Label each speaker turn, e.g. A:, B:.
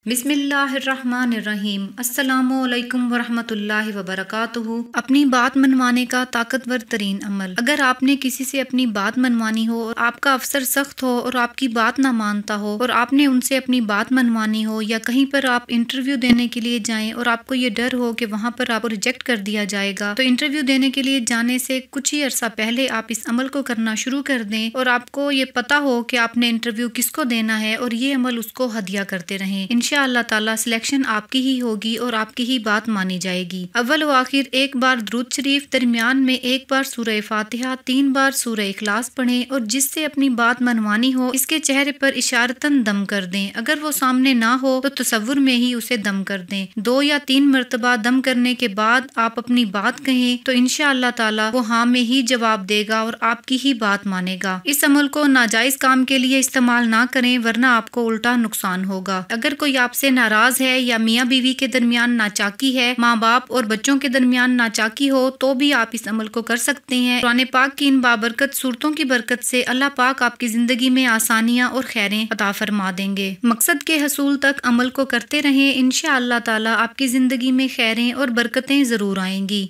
A: بسم اللہ الرحمن الرحیم۔ السلام علیکم ورحمۃ اللہ وبرکاتہ۔ اپنی بات منوانے کا طاقتور ترین عمل۔ اگر آپ نے کسی سے اپنی بات منوانی ہو اور آپ کا افسر سخت ہو اور آپ کی بات نہ مانتا ہو اور آپ نے ان سے اپنی بات منوانی ہو، یا کہیں پر آپ انٹرویو دینے کے لیے جائیں اور آپ کو یہ ڈر ہو کہ وہاں پر آپ کو ریجیکٹ کر دیا جائے گا، تو انٹرویو دینے کے لیے جانے سے کچھ ہی عرصہ پہلے آپ اس عمل کو کرنا شروع کر دیں اور آپ کو یہ پتا ہو کہ آپ نے انٹرویو کس کو دینا ہے، اور یہ عمل اس کو ہدیہ کرتے رہیں۔ انشاء اللہ تعالیٰ سلیکشن آپ کی ہی ہوگی اور آپ کی ہی بات مانی جائے گی۔ اول و آخر ایک بار درود شریف، درمیان میں ایک بار سورہ فاتحہ، 3 بار سورہ اخلاص پڑھیں، اور جس سے اپنی بات منوانی ہو اس کے چہرے پر اشارتاً دم کر دیں۔ اگر وہ سامنے نہ ہو تو تصور میں ہی اسے دم کر دیں۔ 2 یا 3 مرتبہ دم کرنے کے بعد آپ اپنی بات کہیں تو انشاء اللہ تعالیٰ وہ ہاں میں ہی جواب دے گا اور آپ کی ہی بات مانے گا۔ اس عمل کو ناجائز کام کے لیے استعمال نہ کریں، ورنہ آپ کو الٹا نقصان ہوگا۔ اگر کوئی آپ سے ناراض ہے یا میاں بیوی کے درمیان ناچاکی ہے، ماں باپ اور بچوں کے درمیان ناچاکی ہو، تو بھی آپ اس عمل کو کر سکتے ہیں۔ قرآن پاک کی ان بابرکت صورتوں کی برکت سے اللہ پاک آپ کی زندگی میں آسانیاں اور خیریں عطا فرما دیں گے۔ مقصد کے حصول تک عمل کو کرتے رہیں، انشاء اللہ تعالیٰ آپ کی زندگی میں خیریں اور برکتیں ضرور آئیں گی۔